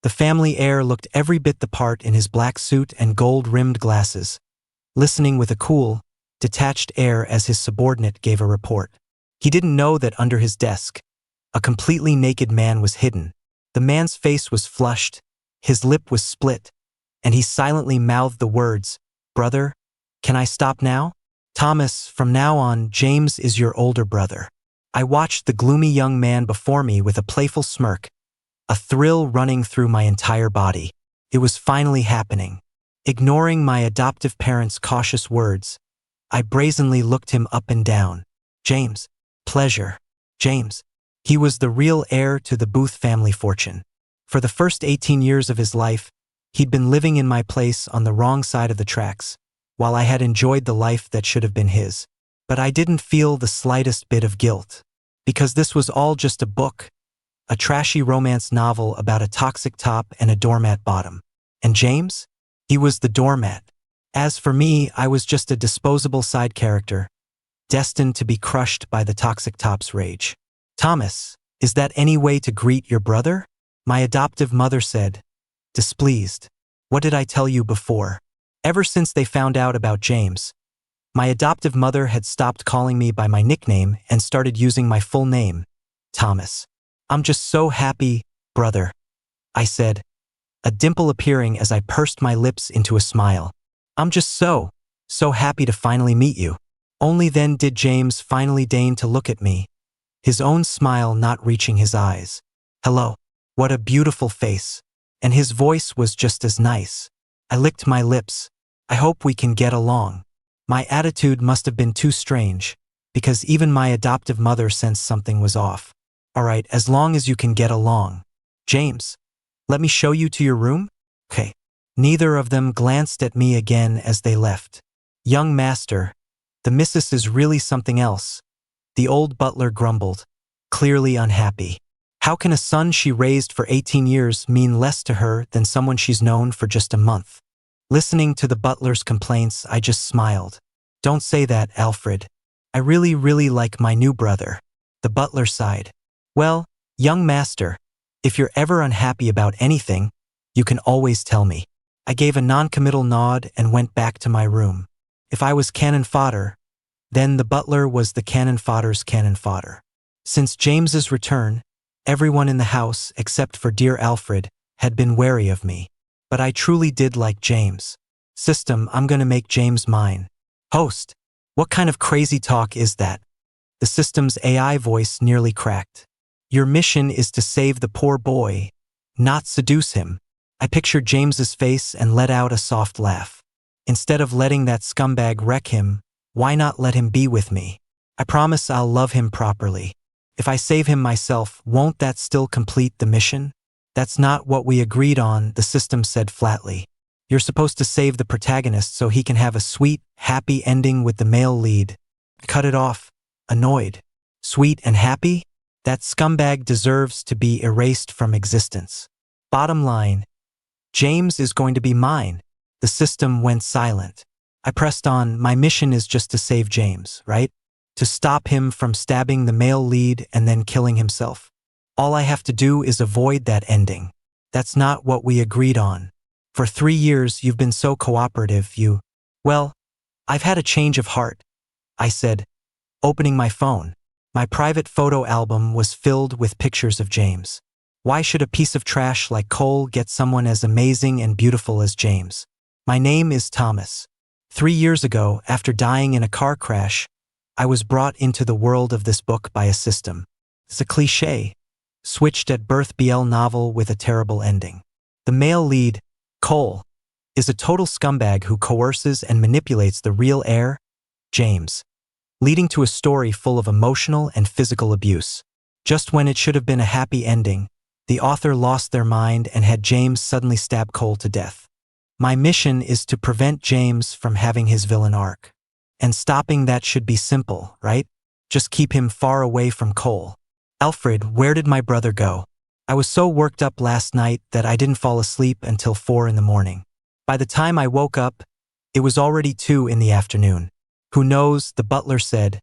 The family heir looked every bit the part in his black suit and gold-rimmed glasses, listening with a cool, detached air as his subordinate gave a report. He didn't know that under his desk, a completely naked man was hidden. The man's face was flushed, his lip was split, and he silently mouthed the words, "Brother, can I stop now? Thomas, from now on, James is your older brother." I watched the gloomy young man before me with a playful smirk, a thrill running through my entire body. It was finally happening. Ignoring my adoptive parents' cautious words, I brazenly looked him up and down. James. Pleasure. James. He was the real heir to the Booth family fortune. For the first 18 years of his life, he'd been living in my place on the wrong side of the tracks, while I had enjoyed the life that should have been his. But I didn't feel the slightest bit of guilt, because this was all just a book, a trashy romance novel about a toxic top and a doormat bottom. And James? He was the doormat. As for me, I was just a disposable side character, destined to be crushed by the toxic top's rage. "Thomas, is that any way to greet your brother?" my adoptive mother said, displeased. "What did I tell you before?" Ever since they found out about James, my adoptive mother had stopped calling me by my nickname and started using my full name, Thomas. "I'm just so happy, brother," I said, a dimple appearing as I pursed my lips into a smile. "I'm just so happy to finally meet you." Only then did James finally deign to look at me, his own smile not reaching his eyes. "Hello. What a beautiful face." And his voice was just as nice. I licked my lips. "I hope we can get along." My attitude must have been too strange, because even my adoptive mother sensed something was off. "All right, as long as you can get along. James, let me show you to your room?" "Okay." Neither of them glanced at me again as they left. "Young master, the missus is really something else," the old butler grumbled, clearly unhappy. How can a son she raised for 18 years mean less to her than someone she's known for just a month? Listening to the butler's complaints, I just smiled. "Don't say that, Alfred. I really like my new brother." The butler sighed. "Well, young master, if you're ever unhappy about anything, you can always tell me." I gave a non-committal nod and went back to my room. If I was cannon fodder, then the butler was the cannon fodder's cannon fodder. Since James's return, everyone in the house, except for dear Alfred, had been wary of me. But I truly did like James. "System, I'm gonna make James mine." "Host, what kind of crazy talk is that?" The system's AI voice nearly cracked. "Your mission is to save the poor boy, not seduce him." I pictured James's face and let out a soft laugh. "Instead of letting that scumbag wreck him, why not let him be with me? I promise I'll love him properly. If I save him myself, won't that still complete the mission?" "That's not what we agreed on," the system said flatly. "You're supposed to save the protagonist so he can have a sweet, happy ending with the male lead." Cut it off, annoyed. "Sweet and happy? That scumbag deserves to be erased from existence. Bottom line, James is going to be mine." The system went silent. I pressed on. "My mission is just to save James, right? To stop him from stabbing the male lead and then killing himself. All I have to do is avoid that ending." "That's not what we agreed on. For 3 years you've been so cooperative, you—" "Well, I've had a change of heart," I said, opening my phone. My private photo album was filled with pictures of James. Why should a piece of trash like coal get someone as amazing and beautiful as James? My name is Thomas. 3 years ago, after dying in a car crash, I was brought into the world of this book by a system. It's a cliché, switched at birth BL novel with a terrible ending. The male lead, Cole, is a total scumbag who coerces and manipulates the real heir, James, leading to a story full of emotional and physical abuse. Just when it should have been a happy ending, the author lost their mind and had James suddenly stab Cole to death. My mission is to prevent James from having his villain arc. And stopping that should be simple, right? Just keep him far away from Cole. "Alfred, where did my brother go?" I was so worked up last night that I didn't fall asleep until 4 in the morning. By the time I woke up, it was already 2 in the afternoon. "Who knows?" the butler said,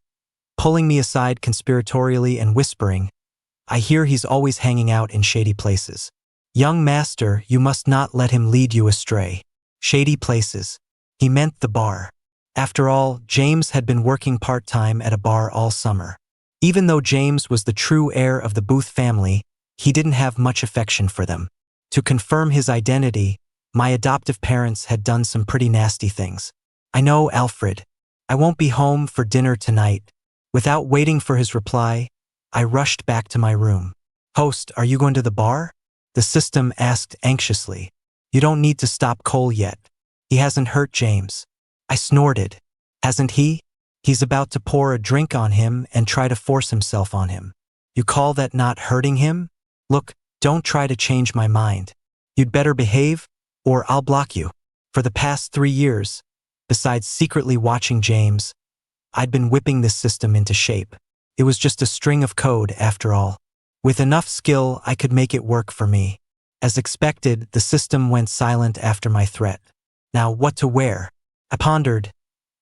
pulling me aside conspiratorially and whispering, "I hear he's always hanging out in shady places." Young master, you must not let him lead you astray. Shady places. He meant the bar. After all, James had been working part-time at a bar all summer. Even though James was the true heir of the Booth family, he didn't have much affection for them. To confirm his identity, my adoptive parents had done some pretty nasty things. I know, Alfred. I won't be home for dinner tonight. Without waiting for his reply, I rushed back to my room. Host, are you going to the bar? The system asked anxiously. You don't need to stop Cole yet. He hasn't hurt James. I snorted. Hasn't he? He's about to pour a drink on him and try to force himself on him. You call that not hurting him? Look, don't try to change my mind. You'd better behave, or I'll block you. For the past 3 years, besides secretly watching James, I'd been whipping this system into shape. It was just a string of code, after all. With enough skill, I could make it work for me. As expected, the system went silent after my threat. Now, what to wear? I pondered,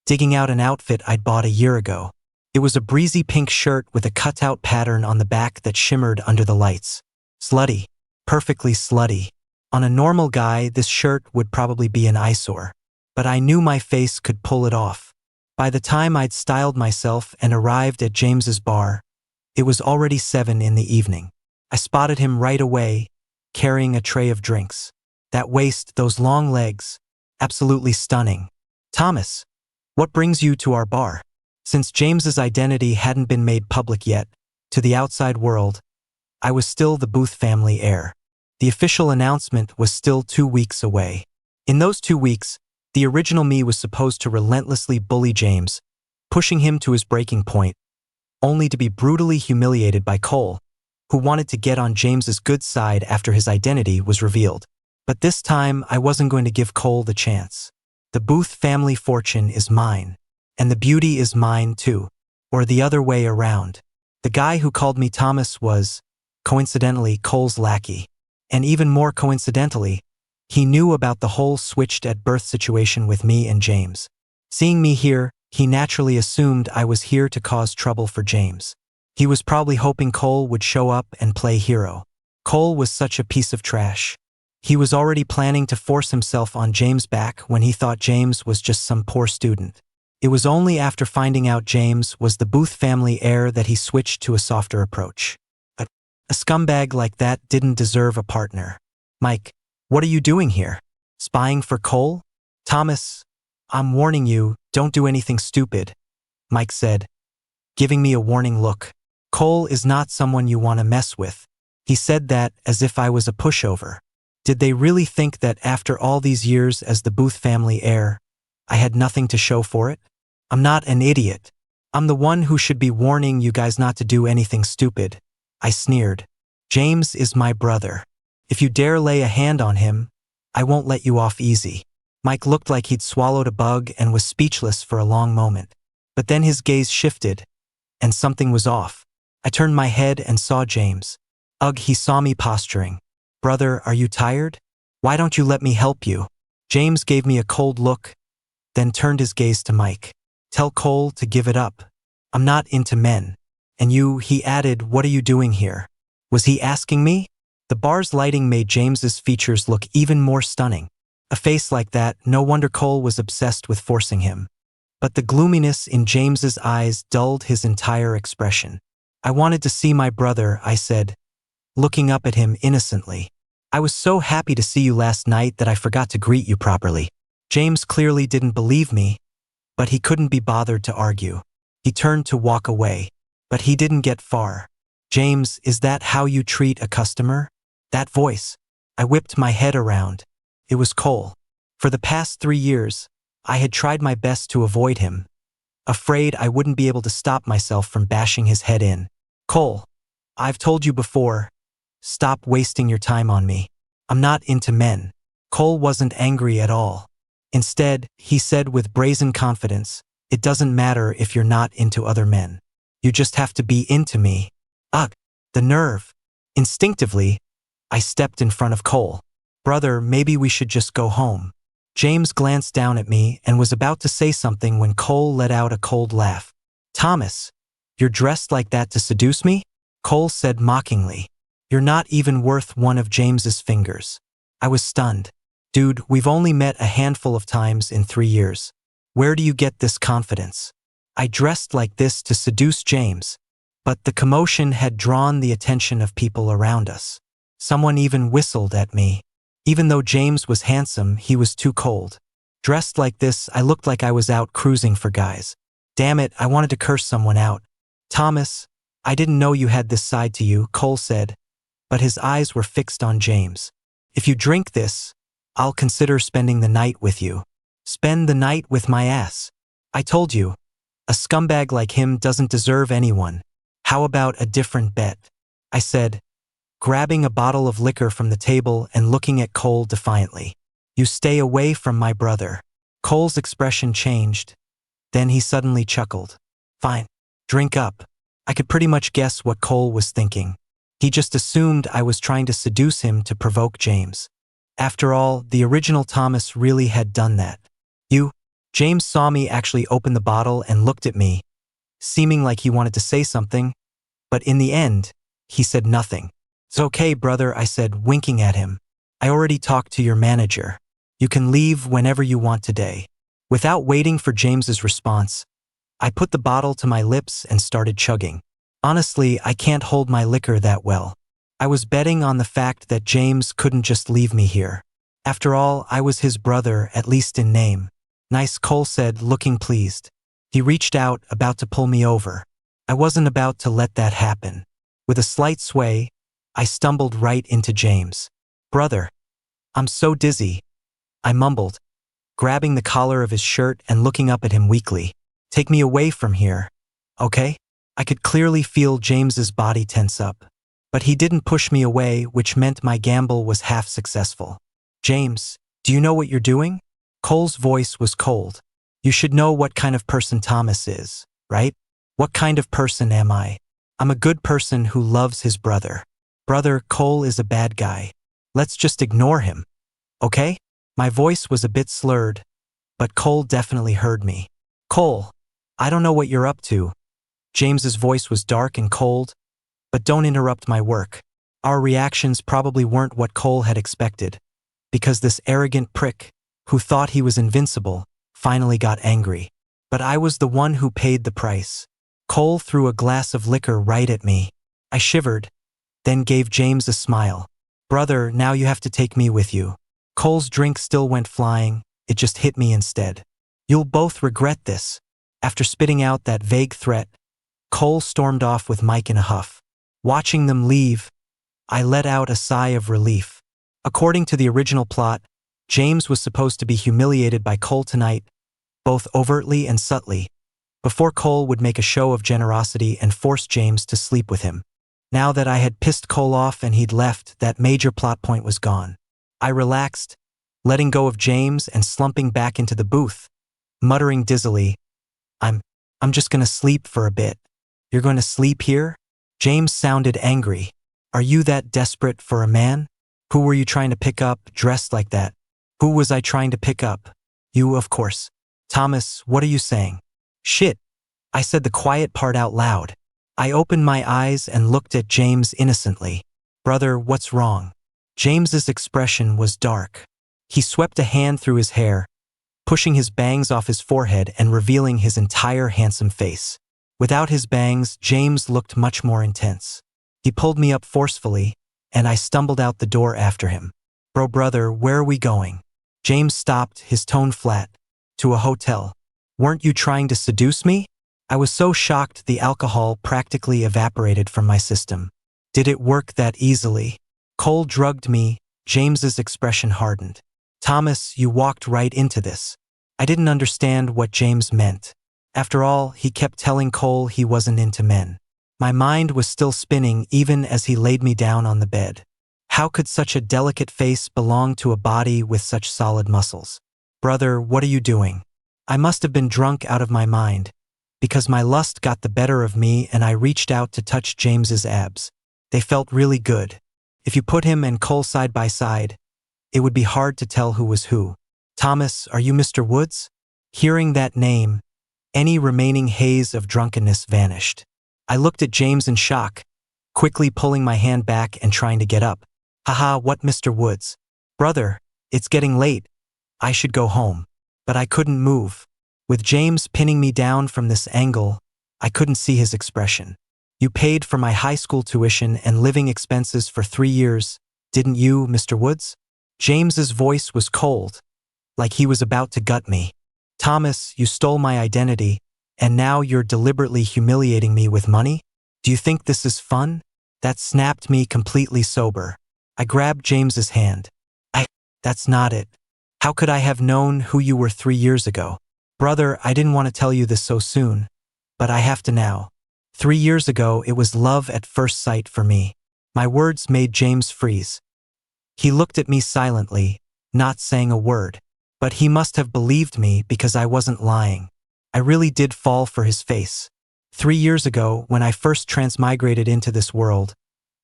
digging out an outfit I'd bought a year ago. It was a breezy pink shirt with a cutout pattern on the back that shimmered under the lights. Slutty. Perfectly slutty. On a normal guy, this shirt would probably be an eyesore. But I knew my face could pull it off. By the time I'd styled myself and arrived at James's bar, it was already 7 in the evening. I spotted him right away, carrying a tray of drinks. That waist, those long legs, absolutely stunning. Thomas, what brings you to our bar? Since James's identity hadn't been made public yet, to the outside world, I was still the Booth family heir. The official announcement was still 2 weeks away. In those 2 weeks, the original me was supposed to relentlessly bully James, pushing him to his breaking point, only to be brutally humiliated by Cole, who wanted to get on James's good side after his identity was revealed. But this time, I wasn't going to give Cole the chance. The Booth family fortune is mine, and the beauty is mine too, or the other way around. The guy who called me Thomas was, coincidentally, Cole's lackey. And even more coincidentally, he knew about the whole switched at birth situation with me and James. Seeing me here, he naturally assumed I was here to cause trouble for James. He was probably hoping Cole would show up and play hero. Cole was such a piece of trash. He was already planning to force himself on James' back when he thought James was just some poor student. It was only after finding out James was the Booth family heir that he switched to a softer approach. A scumbag like that didn't deserve a partner. Mike, what are you doing here? Spying for Cole? Thomas, I'm warning you, don't do anything stupid, Mike said, giving me a warning look. Cole is not someone you want to mess with. He said that as if I was a pushover. Did they really think that after all these years as the Booth family heir, I had nothing to show for it? I'm not an idiot. I'm the one who should be warning you guys not to do anything stupid. I sneered. James is my brother. If you dare lay a hand on him, I won't let you off easy. Mike looked like he'd swallowed a bug and was speechless for a long moment. But then his gaze shifted, and something was off. I turned my head and saw James. Ugh, he saw me posturing. Brother, are you tired? Why don't you let me help you? James gave me a cold look, then turned his gaze to Mike. Tell Cole to give it up. I'm not into men. And you, he added, what are you doing here? Was he asking me? The bar's lighting made James's features look even more stunning. A face like that, no wonder Cole was obsessed with forcing him. But the gloominess in James's eyes dulled his entire expression. I wanted to see my brother, I said, looking up at him innocently. I was so happy to see you last night that I forgot to greet you properly. James clearly didn't believe me, but he couldn't be bothered to argue. He turned to walk away, but he didn't get far. James, is that how you treat a customer? That voice. I whipped my head around. It was Cole. For the past 3 years, I had tried my best to avoid him, afraid I wouldn't be able to stop myself from bashing his head in. Cole, I've told you before, stop wasting your time on me. I'm not into men. Cole wasn't angry at all. Instead, he said with brazen confidence, it doesn't matter if you're not into other men. You just have to be into me. Ugh, the nerve. Instinctively, I stepped in front of Cole. Brother, maybe we should just go home. James glanced down at me and was about to say something when Cole let out a cold laugh. Thomas, you're dressed like that to seduce me? Cole said mockingly. You're not even worth one of James's fingers. I was stunned. Dude, we've only met a handful of times in 3 years. Where do you get this confidence? I dressed like this to seduce James, but the commotion had drawn the attention of people around us. Someone even whistled at me. Even though James was handsome, he was too cold. Dressed like this, I looked like I was out cruising for guys. Damn it, I wanted to curse someone out. Thomas, I didn't know you had this side to you, Cole said, but his eyes were fixed on James. If you drink this, I'll consider spending the night with you. Spend the night with my ass. I told you, a scumbag like him doesn't deserve anyone. How about a different bet? I said, grabbing a bottle of liquor from the table and looking at Cole defiantly. You stay away from my brother. Cole's expression changed. Then he suddenly chuckled. Fine, drink up. I could pretty much guess what Cole was thinking. He just assumed I was trying to seduce him to provoke James. After all, the original Thomas really had done that. James saw me actually open the bottle and looked at me, seeming like he wanted to say something, but in the end, he said nothing. It's okay, brother, I said, winking at him. I already talked to your manager. You can leave whenever you want today. Without waiting for James's response, I put the bottle to my lips and started chugging. Honestly, I can't hold my liquor that well. I was betting on the fact that James couldn't just leave me here. After all, I was his brother, at least in name. Nice, Cole said, looking pleased. He reached out, about to pull me over. I wasn't about to let that happen. With a slight sway, I stumbled right into James. Brother, I'm so dizzy, I mumbled, grabbing the collar of his shirt and looking up at him weakly. Take me away from here, okay? I could clearly feel James's body tense up. But he didn't push me away, which meant my gamble was half successful. James, do you know what you're doing? Cole's voice was cold. You should know what kind of person Thomas is, right? What kind of person am I? I'm a good person who loves his brother. Brother, Cole is a bad guy. Let's just ignore him, okay? My voice was a bit slurred, but Cole definitely heard me. Cole, I don't know what you're up to. James's voice was dark and cold, but don't interrupt my work. Our reactions probably weren't what Cole had expected, because this arrogant prick, who thought he was invincible, finally got angry. But I was the one who paid the price. Cole threw a glass of liquor right at me. I shivered, then gave James a smile. Brother, now you have to take me with you. Cole's drink still went flying, it just hit me instead. You'll both regret this. After spitting out that vague threat, Cole stormed off with Mike in a huff. Watching them leave, I let out a sigh of relief. According to the original plot, James was supposed to be humiliated by Cole tonight, both overtly and subtly, before Cole would make a show of generosity and force James to sleep with him. Now that I had pissed Cole off and he'd left, that major plot point was gone. I relaxed, letting go of James and slumping back into the booth, muttering dizzily, I'm just gonna sleep for a bit. You're going to sleep here? James sounded angry. Are you that desperate for a man? Who were you trying to pick up, dressed like that? Who was I trying to pick up? You, of course. Thomas, what are you saying? Shit. I said the quiet part out loud. I opened my eyes and looked at James innocently. Brother, what's wrong? James's expression was dark. He swept a hand through his hair, pushing his bangs off his forehead and revealing his entire handsome face. Without his bangs, James looked much more intense. He pulled me up forcefully, and I stumbled out the door after him. Brother, where are we going? James stopped, his tone flat. To a hotel. Weren't you trying to seduce me? I was so shocked the alcohol practically evaporated from my system. Did it work that easily? Cole drugged me, James's expression hardened. Thomas, you walked right into this. I didn't understand what James meant. After all, he kept telling Cole he wasn't into men. My mind was still spinning even as he laid me down on the bed. How could such a delicate face belong to a body with such solid muscles? Brother, what are you doing? I must have been drunk out of my mind, because my lust got the better of me and I reached out to touch James's abs. They felt really good. If you put him and Cole side by side, it would be hard to tell who was who. Thomas, are you Mr. Woods? Hearing that name, any remaining haze of drunkenness vanished. I looked at James in shock, quickly pulling my hand back and trying to get up. Haha, what, Mr. Woods? Brother, it's getting late. I should go home. But I couldn't move. With James pinning me down from this angle, I couldn't see his expression. You paid for my high school tuition and living expenses for 3 years, didn't you, Mr. Woods? James's voice was cold, like he was about to gut me. Thomas, you stole my identity, and now you're deliberately humiliating me with money? Do you think this is fun? That snapped me completely sober. I grabbed James's hand. That's not it. How could I have known who you were 3 years ago? Brother, I didn't want to tell you this so soon, but I have to now. 3 years ago, it was love at first sight for me. My words made James freeze. He looked at me silently, not saying a word. But he must have believed me because I wasn't lying. I really did fall for his face. 3 years ago, when I first transmigrated into this world,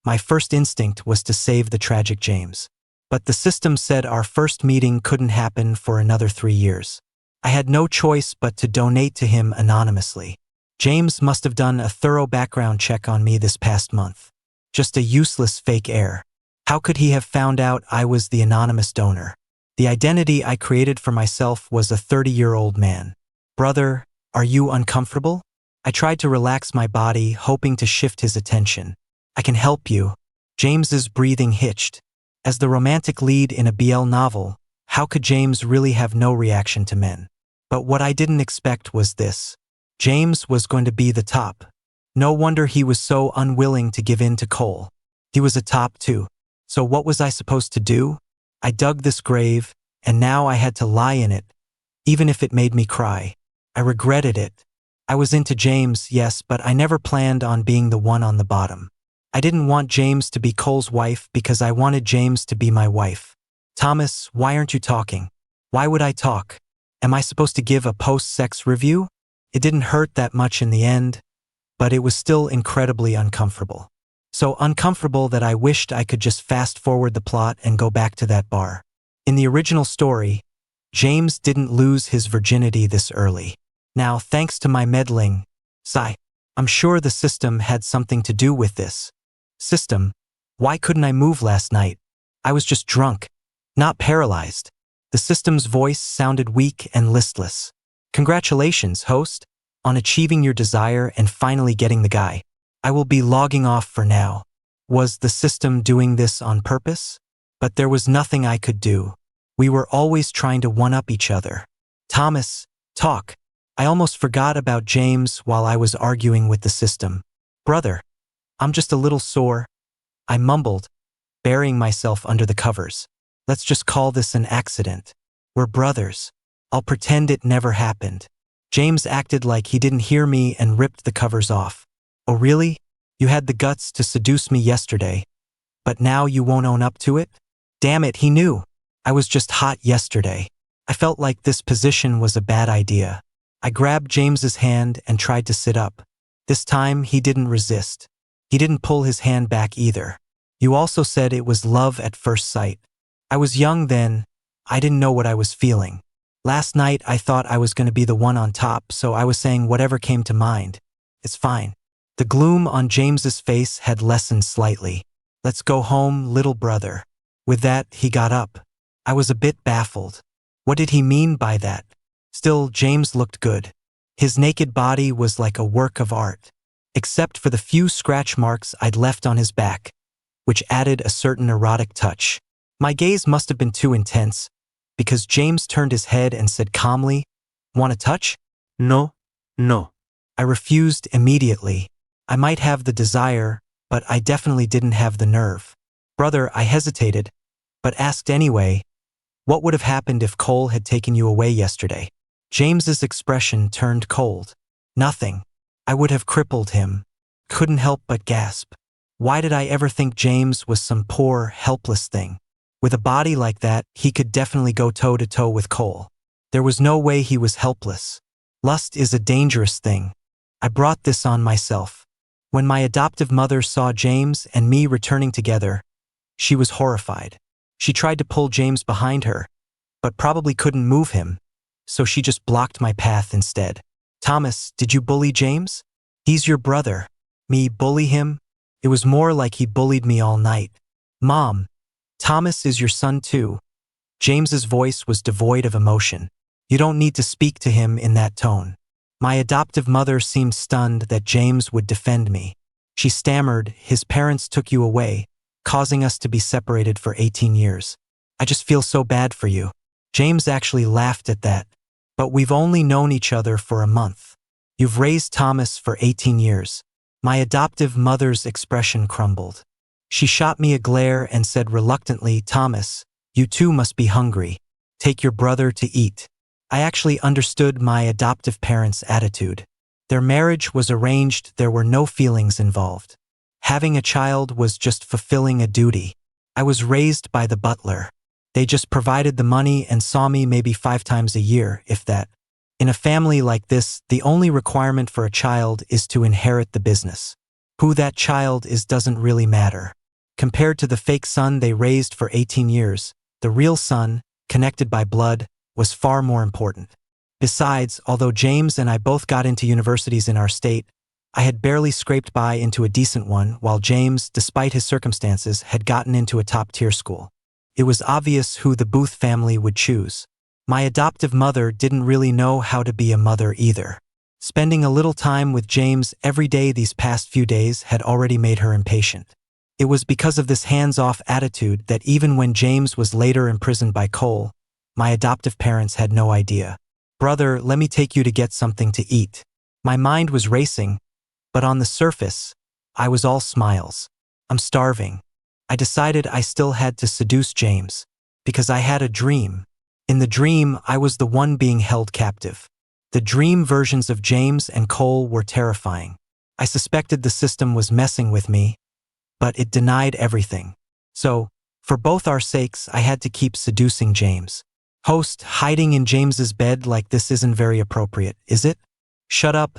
my first instinct was to save the tragic James. But the system said our first meeting couldn't happen for another 3 years. I had no choice but to donate to him anonymously. James must have done a thorough background check on me this past month. Just a useless fake heir. How could he have found out I was the anonymous donor? The identity I created for myself was a 30-year-old man. Brother, are you uncomfortable? I tried to relax my body, hoping to shift his attention. I can help you. James's breathing hitched. As the romantic lead in a BL novel, how could James really have no reaction to men? But what I didn't expect was this. James was going to be the top. No wonder he was so unwilling to give in to Cole. He was a top too. So what was I supposed to do? I dug this grave, and now I had to lie in it, even if it made me cry. I regretted it. I was into James, yes, but I never planned on being the one on the bottom. I didn't want James to be Cole's wife because I wanted James to be my wife. Thomas, why aren't you talking? Why would I talk? Am I supposed to give a post-sex review? It didn't hurt that much in the end, but it was still incredibly uncomfortable. So uncomfortable that I wished I could just fast-forward the plot and go back to that bar. In the original story, James didn't lose his virginity this early. Now, thanks to my meddling, I'm sure the system had something to do with this. System, why couldn't I move last night? I was just drunk, not paralyzed. The system's voice sounded weak and listless. Congratulations, host, on achieving your desire and finally getting the guy. I will be logging off for now. Was the system doing this on purpose? But there was nothing I could do. We were always trying to one-up each other. Thomas, talk. I almost forgot about James while I was arguing with the system. Brother, I'm just a little sore. I mumbled, burying myself under the covers. Let's just call this an accident. We're brothers. I'll pretend it never happened. James acted like he didn't hear me and ripped the covers off. Oh really? You had the guts to seduce me yesterday, but now you won't own up to it? Damn it, he knew. I was just hot yesterday. I felt like this position was a bad idea. I grabbed James's hand and tried to sit up. This time he didn't resist. He didn't pull his hand back either. You also said it was love at first sight. I was young then. I didn't know what I was feeling. Last night I thought I was going to be the one on top, so I was saying whatever came to mind. It's fine. The gloom on James's face had lessened slightly. Let's go home, little brother. With that, he got up. I was a bit baffled. What did he mean by that? Still, James looked good. His naked body was like a work of art, except for the few scratch marks I'd left on his back, which added a certain erotic touch. My gaze must have been too intense, because James turned his head and said calmly, "Want a touch?" No. I refused immediately. I might have the desire, but I definitely didn't have the nerve. Brother, I hesitated, but asked anyway, what would have happened if Cole had taken you away yesterday? James's expression turned cold. Nothing. I would have crippled him. Couldn't help but gasp. Why did I ever think James was some poor, helpless thing? With a body like that, he could definitely go toe-to-toe with Cole. There was no way he was helpless. Lust is a dangerous thing. I brought this on myself. When my adoptive mother saw James and me returning together, she was horrified. She tried to pull James behind her, but probably couldn't move him, so she just blocked my path instead. Thomas, did you bully James? He's your brother. Me bully him? It was more like he bullied me all night. Mom, Thomas is your son too. James's voice was devoid of emotion. You don't need to speak to him in that tone. My adoptive mother seemed stunned that James would defend me. She stammered, his parents took you away, causing us to be separated for 18 years. I just feel so bad for you. James actually laughed at that. But we've only known each other for a month. You've raised Thomas for 18 years. My adoptive mother's expression crumbled. She shot me a glare and said reluctantly, Thomas, you too must be hungry. Take your brother to eat. I actually understood my adoptive parents' attitude. Their marriage was arranged, there were no feelings involved. Having a child was just fulfilling a duty. I was raised by the butler. They just provided the money and saw me maybe 5 times a year, if that. In a family like this, the only requirement for a child is to inherit the business. Who that child is doesn't really matter. Compared to the fake son they raised for 18 years, the real son, connected by blood, was far more important. Besides, although James and I both got into universities in our state, I had barely scraped by into a decent one, while James, despite his circumstances, had gotten into a top-tier school. It was obvious who the Booth family would choose. My adoptive mother didn't really know how to be a mother either. Spending a little time with James every day these past few days had already made her impatient. It was because of this hands-off attitude that even when James was later imprisoned by Cole, my adoptive parents had no idea. Brother, let me take you to get something to eat. My mind was racing, but on the surface, I was all smiles. I'm starving. I decided I still had to seduce James, because I had a dream. In the dream, I was the one being held captive. The dream versions of James and Cole were terrifying. I suspected the system was messing with me, but it denied everything. So, for both our sakes, I had to keep seducing James. Host, hiding in James's bed like this isn't very appropriate, is it? Shut up,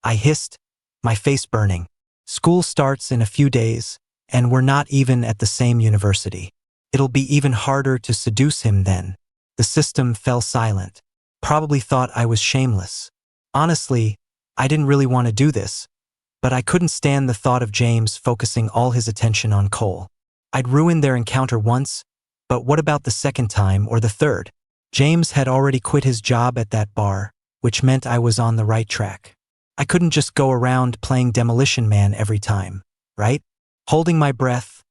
I hissed, my face burning. School starts in a few days, and we're not even at the same university. It'll be even harder to seduce him then. The system fell silent. Probably thought I was shameless. Honestly, I didn't really want to do this, but I couldn't stand the thought of James focusing all his attention on Cole. I'd ruined their encounter once, but what about the second time or the third? James had already quit his job at that bar, which meant I was on the right track. I couldn't just go around playing Demolition Man every time, right? Holding my breath,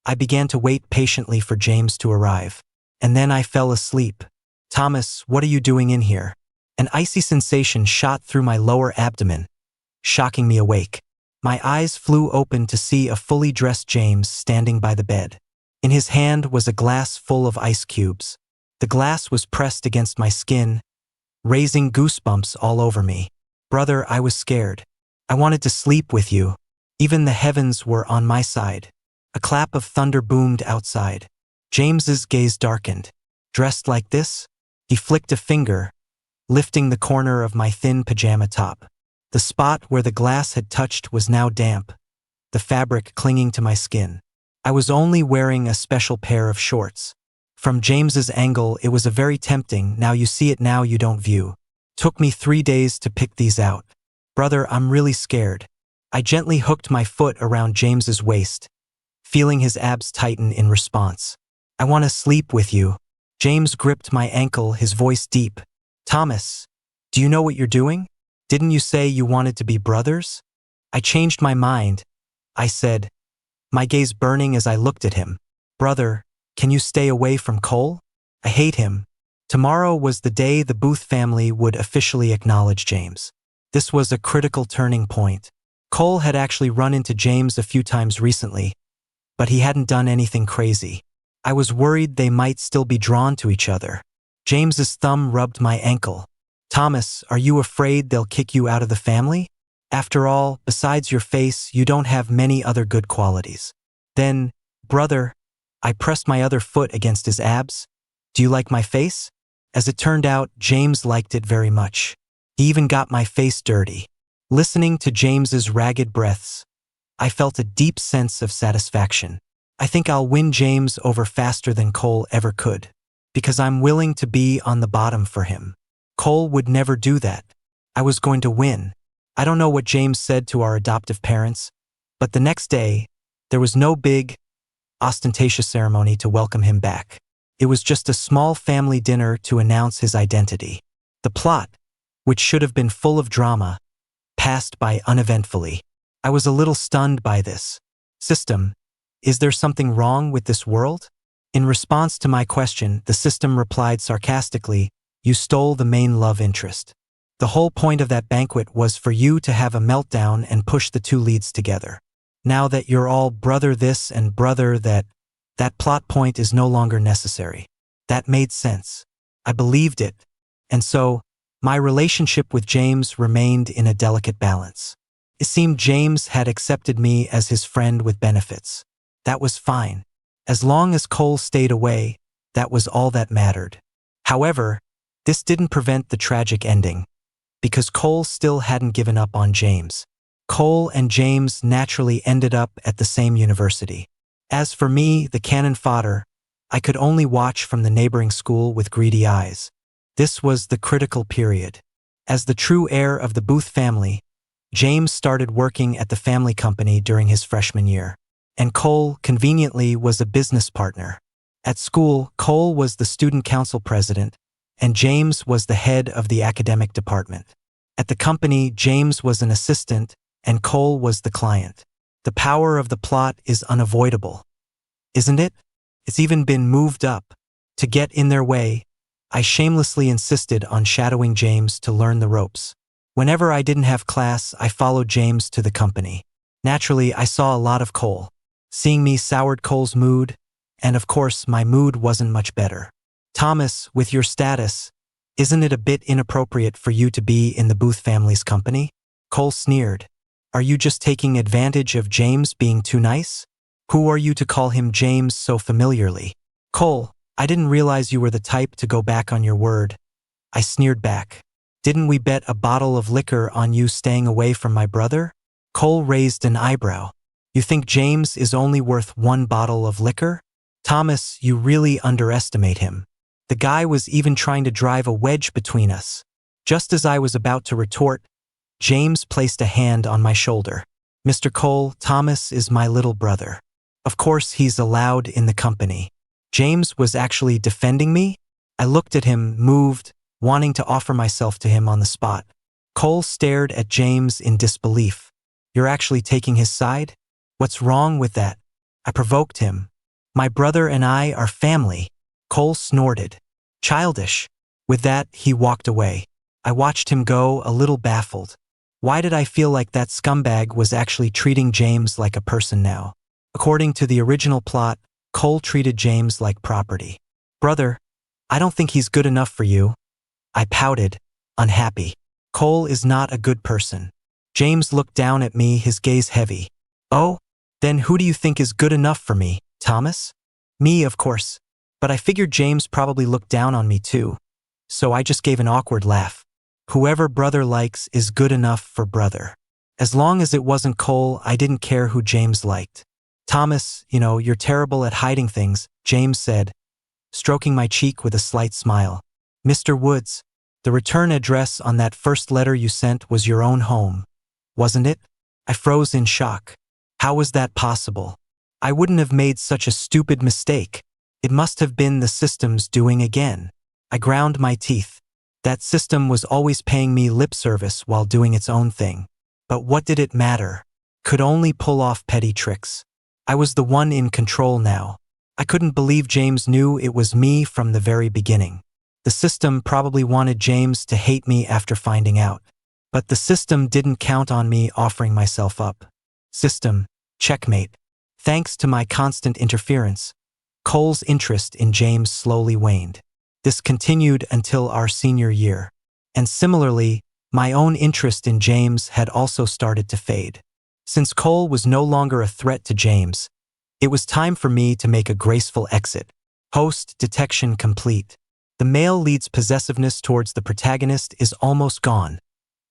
I began to wait patiently for James to arrive. And then I fell asleep. Thomas, what are you doing in here? An icy sensation shot through my lower abdomen, shocking me awake. My eyes flew open to see a fully dressed James standing by the bed. In his hand was a glass full of ice cubes. The glass was pressed against my skin, raising goosebumps all over me. Brother, I was scared. I wanted to sleep with you. Even the heavens were on my side. A clap of thunder boomed outside. James's gaze darkened. Dressed like this? He flicked a finger, lifting the corner of my thin pajama top. The spot where the glass had touched was now damp, the fabric clinging to my skin. I was only wearing a special pair of shorts. From James's angle, it was a very tempting, now you see it now you don't view. Took me 3 days to pick these out. Brother, I'm really scared. I gently hooked my foot around James's waist, feeling his abs tighten in response. I want to sleep with you. James gripped my ankle, his voice deep. Thomas, do you know what you're doing? Didn't you say you wanted to be brothers? I changed my mind, I said, my gaze burning as I looked at him. Brother, can you stay away from Cole? I hate him. Tomorrow was the day the Booth family would officially acknowledge James. This was a critical turning point. Cole had actually run into James a few times recently, but he hadn't done anything crazy. I was worried they might still be drawn to each other. James's thumb rubbed my ankle. Thomas, are you afraid they'll kick you out of the family? After all, besides your face, you don't have many other good qualities. Then, brother, I pressed my other foot against his abs. Do you like my face? As it turned out, James liked it very much. He even got my face dirty. Listening to James's ragged breaths, I felt a deep sense of satisfaction. I think I'll win James over faster than Cole ever could, because I'm willing to be on the bottom for him. Cole would never do that. I was going to win. I don't know what James said to our adoptive parents, But the next day, there was no big, ostentatious ceremony to welcome him back. It was just a small family dinner to announce his identity. The plot, which should have been full of drama, passed by uneventfully. I was a little stunned by this. System, is there something wrong with this world? In response to my question, the system replied sarcastically, you stole the main love interest. The whole point of that banquet was for you to have a meltdown and push the two leads together. Now that you're all brother this and brother that plot point is no longer necessary. That made sense. I believed it. And so, my relationship with James remained in a delicate balance. It seemed James had accepted me as his friend with benefits. That was fine. As long as Cole stayed away, that was all that mattered. However, this didn't prevent the tragic ending, because Cole still hadn't given up on James. Cole and James naturally ended up at the same university. As for me, the cannon fodder, I could only watch from the neighboring school with greedy eyes. This was the critical period. As the true heir of the Booth family, James started working at the family company during his freshman year. And Cole, conveniently, was a business partner. At school, Cole was the student council president, and James was the head of the academic department. At the company, James was an assistant, and Cole was the client. The power of the plot is unavoidable, isn't it? It's even been moved up. To get in their way, I shamelessly insisted on shadowing James to learn the ropes. Whenever I didn't have class, I followed James to the company. Naturally, I saw a lot of Cole. Seeing me soured Cole's mood, and of course, my mood wasn't much better. Thomas, with your status, isn't it a bit inappropriate for you to be in the Booth family's company? Cole sneered. Are you just taking advantage of James being too nice? Who are you to call him James so familiarly? Cole, I didn't realize you were the type to go back on your word. I sneered back. Didn't we bet a bottle of liquor on you staying away from my brother? Cole raised an eyebrow. You think James is only worth one bottle of liquor? Thomas, you really underestimate him. The guy was even trying to drive a wedge between us. Just as I was about to retort, James placed a hand on my shoulder. Mr. Cole, Thomas is my little brother. Of course he's allowed in the company. James was actually defending me? I looked at him, moved, wanting to offer myself to him on the spot. Cole stared at James in disbelief. You're actually taking his side? What's wrong with that? I provoked him. My brother and I are family. Cole snorted. Childish. With that, he walked away. I watched him go, a little baffled. Why did I feel like that scumbag was actually treating James like a person now? According to the original plot, Cole treated James like property. Brother, I don't think he's good enough for you. I pouted, unhappy. Cole is not a good person. James looked down at me, his gaze heavy. Oh? Then who do you think is good enough for me, Thomas? Me, of course. But I figured James probably looked down on me too. So I just gave an awkward laugh. Whoever brother likes is good enough for brother. As long as it wasn't Cole, I didn't care who James liked. Thomas, you're terrible at hiding things, James said, stroking my cheek with a slight smile. Mr. Woods, the return address on that first letter you sent was your own home, wasn't it? I froze in shock. How was that possible? I wouldn't have made such a stupid mistake. It must have been the system's doing again. I ground my teeth. That system was always paying me lip service while doing its own thing. But what did it matter? Could only pull off petty tricks. I was the one in control now. I couldn't believe James knew it was me from the very beginning. The system probably wanted James to hate me after finding out. But the system didn't count on me offering myself up. System, checkmate. Thanks to my constant interference, Cole's interest in James slowly waned. This continued until our senior year. And similarly, my own interest in James had also started to fade. Since Cole was no longer a threat to James, it was time for me to make a graceful exit. Host detection complete. The male lead's possessiveness towards the protagonist is almost gone.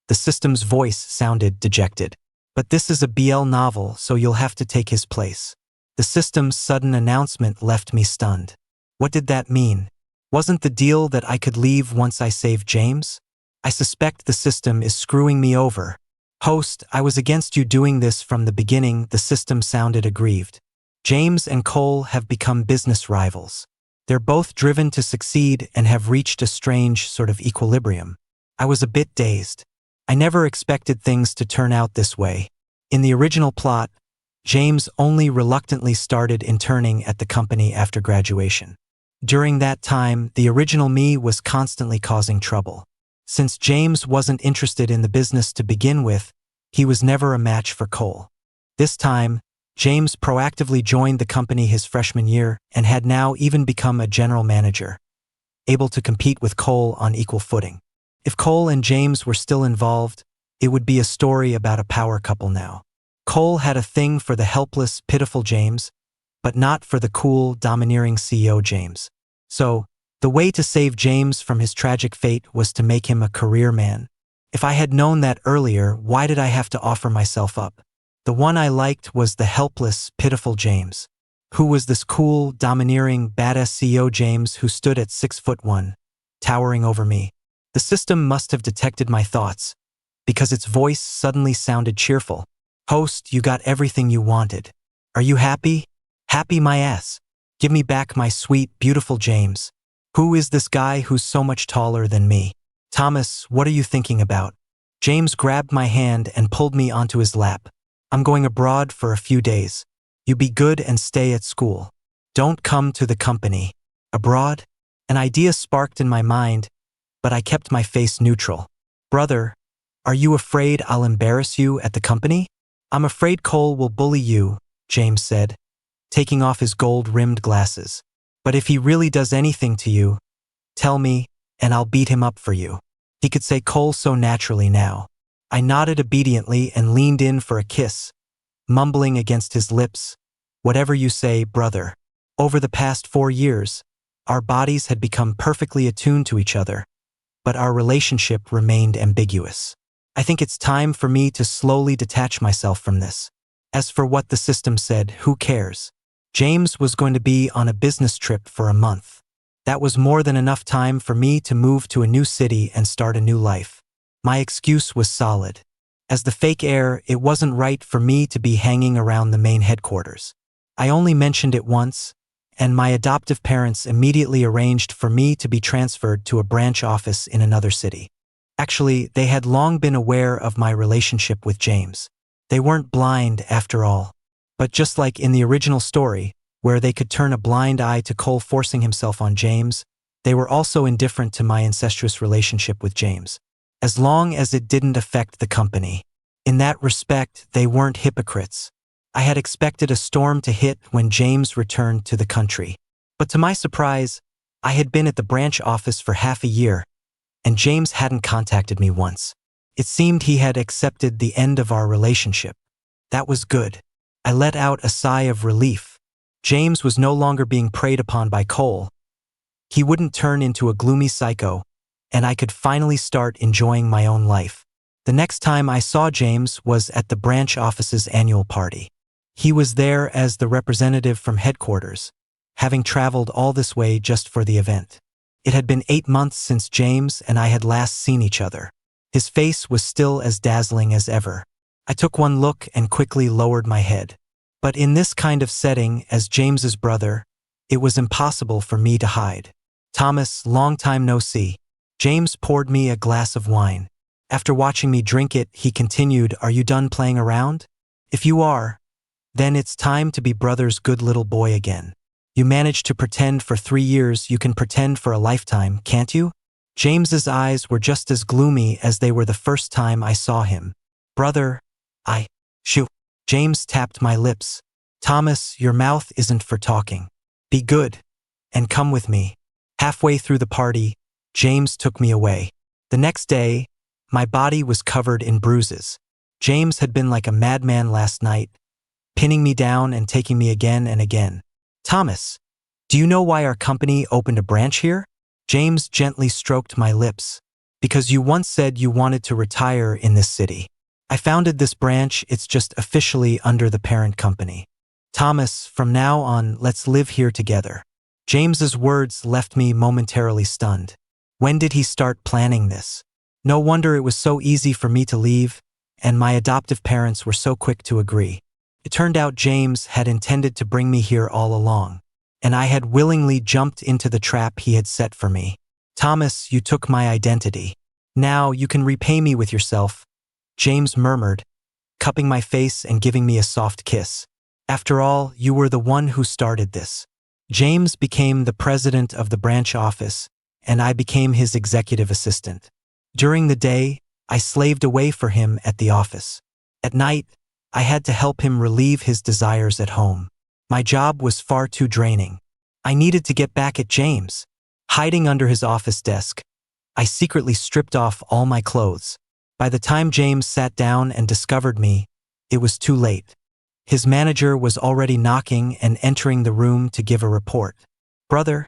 The system's voice sounded dejected. But this is a BL novel, so you'll have to take his place. The system's sudden announcement left me stunned. What did that mean? Wasn't the deal that I could leave once I saved James? I suspect the system is screwing me over. Host, I was against you doing this from the beginning, the system sounded aggrieved. James and Cole have become business rivals. They're both driven to succeed and have reached a strange sort of equilibrium. I was a bit dazed. I never expected things to turn out this way. In the original plot, James only reluctantly started interning at the company after graduation. During that time, the original me was constantly causing trouble. Since James wasn't interested in the business to begin with, he was never a match for Cole. This time, James proactively joined the company his freshman year and had now even become a general manager, able to compete with Cole on equal footing. If Cole and James were still involved, it would be a story about a power couple now. Cole had a thing for the helpless, pitiful James, but not for the cool, domineering CEO James. So, the way to save James from his tragic fate was to make him a career man. If I had known that earlier, why did I have to offer myself up? The one I liked was the helpless, pitiful James. Who was this cool, domineering, badass CEO James who stood at 6'1", towering over me? The system must have detected my thoughts, because its voice suddenly sounded cheerful. Host, you got everything you wanted. Are you happy? Happy my ass. Give me back my sweet, beautiful James. Who is this guy who's so much taller than me? Thomas, what are you thinking about? James grabbed my hand and pulled me onto his lap. I'm going abroad for a few days. You be good and stay at school. Don't come to the company. Abroad? An idea sparked in my mind, but I kept my face neutral. Brother, are you afraid I'll embarrass you at the company? I'm afraid Cole will bully you, James said, taking off his gold-rimmed glasses. But if he really does anything to you, tell me, and I'll beat him up for you. He could say Cole so naturally now. I nodded obediently and leaned in for a kiss, mumbling against his lips, whatever you say, brother. Over the past 4 years, our bodies had become perfectly attuned to each other, but our relationship remained ambiguous. I think it's time for me to slowly detach myself from this. As for what the system said, who cares? James was going to be on a business trip for a month. That was more than enough time for me to move to a new city and start a new life. My excuse was solid. As the fake heir, it wasn't right for me to be hanging around the main headquarters. I only mentioned it once, and my adoptive parents immediately arranged for me to be transferred to a branch office in another city. Actually, they had long been aware of my relationship with James. They weren't blind, after all. But just like in the original story, where they could turn a blind eye to Cole forcing himself on James, they were also indifferent to my incestuous relationship with James, as long as it didn't affect the company. In that respect, they weren't hypocrites. I had expected a storm to hit when James returned to the country. But to my surprise, I had been at the branch office for half a year, and James hadn't contacted me once. It seemed he had accepted the end of our relationship. That was good. I let out a sigh of relief. James was no longer being preyed upon by Cole. He wouldn't turn into a gloomy psycho, and I could finally start enjoying my own life. The next time I saw James was at the branch office's annual party. He was there as the representative from headquarters, having traveled all this way just for the event. It had been 8 months since James and I had last seen each other. His face was still as dazzling as ever. I took one look and quickly lowered my head. But in this kind of setting, as James's brother, it was impossible for me to hide. Thomas, long time no see. James poured me a glass of wine. After watching me drink it, he continued, "Are you done playing around? If you are, then it's time to be brother's good little boy again. You managed to pretend for 3 years, you can pretend for a lifetime, can't you?" James's eyes were just as gloomy as they were the first time I saw him. "Brother, shoo." James tapped my lips. "Thomas, your mouth isn't for talking. Be good, and come with me." Halfway through the party, James took me away. The next day, my body was covered in bruises. James had been like a madman last night, pinning me down and taking me again and again. "Thomas, do you know why our company opened a branch here?" James gently stroked my lips. "Because you once said you wanted to retire in this city. I founded this branch, it's just officially under the parent company. Thomas, from now on, let's live here together." James's words left me momentarily stunned. When did he start planning this? No wonder it was so easy for me to leave, and my adoptive parents were so quick to agree. It turned out James had intended to bring me here all along, and I had willingly jumped into the trap he had set for me. Thomas, you took my identity. Now you can repay me with yourself, James murmured, cupping my face and giving me a soft kiss. After all, you were the one who started this. James became the president of the branch office, and I became his executive assistant. During the day, I slaved away for him at the office. At night, I had to help him relieve his desires at home. My job was far too draining. I needed to get back at James. Hiding under his office desk, I secretly stripped off all my clothes. By the time James sat down and discovered me, it was too late. His manager was already knocking and entering the room to give a report. Brother,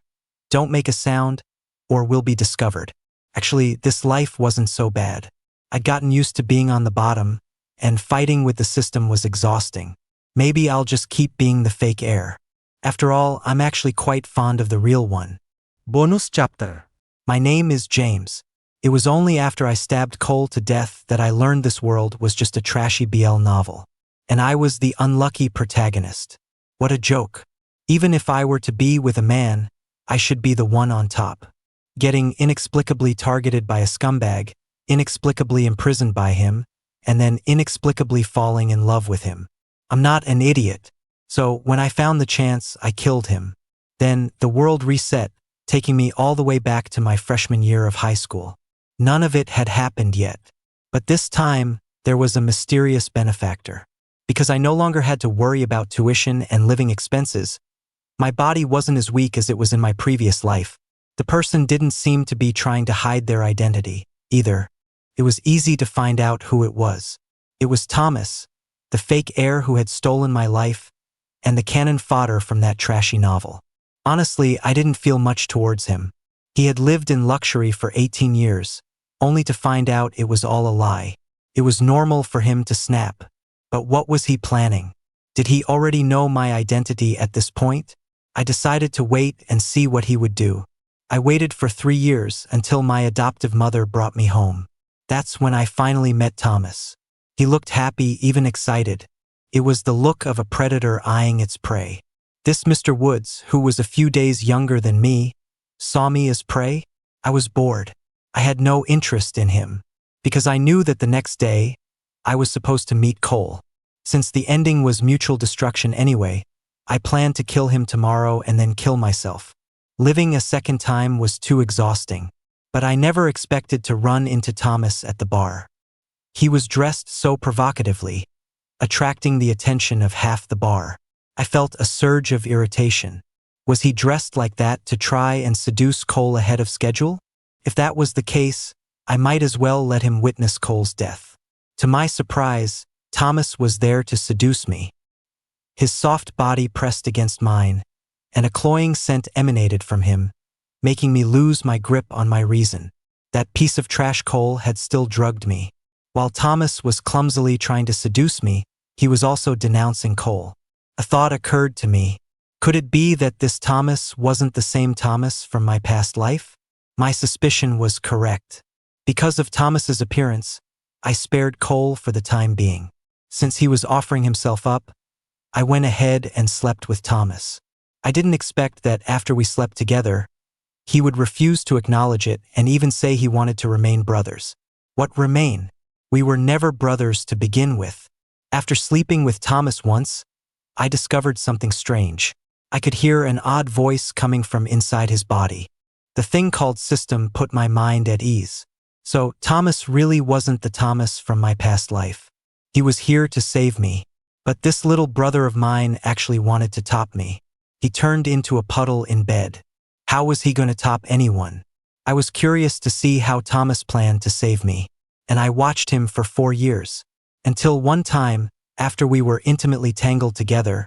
don't make a sound, or we'll be discovered. Actually, this life wasn't so bad. I'd gotten used to being on the bottom, and fighting with the system was exhausting. Maybe I'll just keep being the fake heir. After all, I'm actually quite fond of the real one. Bonus chapter. My name is James. It was only after I stabbed Cole to death that I learned this world was just a trashy BL novel. And I was the unlucky protagonist. What a joke. Even if I were to be with a man, I should be the one on top. Getting inexplicably targeted by a scumbag, inexplicably imprisoned by him, and then inexplicably falling in love with him. I'm not an idiot. So when I found the chance, I killed him. Then the world reset, taking me all the way back to my freshman year of high school. None of it had happened yet. But this time, there was a mysterious benefactor. Because I no longer had to worry about tuition and living expenses, my body wasn't as weak as it was in my previous life. The person didn't seem to be trying to hide their identity, either. It was easy to find out who it was. It was Thomas, the fake heir who had stolen my life, and the cannon fodder from that trashy novel. Honestly, I didn't feel much towards him. He had lived in luxury for 18 years, only to find out it was all a lie. It was normal for him to snap. But what was he planning? Did he already know my identity at this point? I decided to wait and see what he would do. I waited for 3 years until my adoptive mother brought me home. That's when I finally met Thomas. He looked happy, even excited. It was the look of a predator eyeing its prey. This Mr. Woods, who was a few days younger than me, saw me as prey. I was bored. I had no interest in him, because I knew that the next day, I was supposed to meet Cole. Since the ending was mutual destruction anyway, I planned to kill him tomorrow and then kill myself. Living a second time was too exhausting, but I never expected to run into Thomas at the bar. He was dressed so provocatively, attracting the attention of half the bar. I felt a surge of irritation. Was he dressed like that to try and seduce Cole ahead of schedule? If that was the case, I might as well let him witness Cole's death. To my surprise, Thomas was there to seduce me. His soft body pressed against mine, and a cloying scent emanated from him, making me lose my grip on my reason. That piece of trash Cole had still drugged me. While Thomas was clumsily trying to seduce me, he was also denouncing Cole. A thought occurred to me. Could it be that this Thomas wasn't the same Thomas from my past life? My suspicion was correct. Because of Thomas's appearance, I spared Cole for the time being. Since he was offering himself up, I went ahead and slept with Thomas. I didn't expect that after we slept together, he would refuse to acknowledge it and even say he wanted to remain brothers. What remain? We were never brothers to begin with. After sleeping with Thomas once, I discovered something strange. I could hear an odd voice coming from inside his body. The thing called system put my mind at ease. So Thomas really wasn't the Thomas from my past life. He was here to save me. But this little brother of mine actually wanted to top me. He turned into a puddle in bed. How was he going to top anyone? I was curious to see how Thomas planned to save me, and I watched him for 4 years. Until one time, after we were intimately tangled together,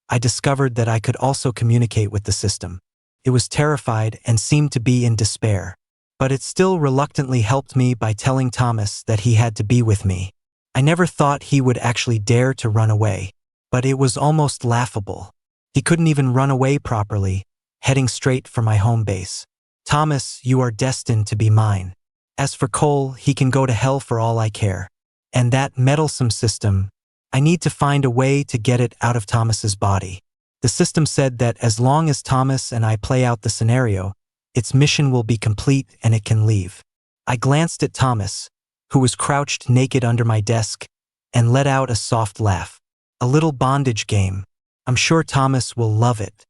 I discovered that I could also communicate with the system. It was terrified and seemed to be in despair. But it still reluctantly helped me by telling Thomas that he had to be with me. I never thought he would actually dare to run away, but it was almost laughable. He couldn't even run away properly, heading straight for my home base. Thomas, you are destined to be mine. As for Cole, he can go to hell for all I care. And that meddlesome system, I need to find a way to get it out of Thomas's body. The system said that as long as Thomas and I play out the scenario, its mission will be complete and it can leave. I glanced at Thomas, who was crouched naked under my desk, and let out a soft laugh. A little bondage game. I'm sure Thomas will love it.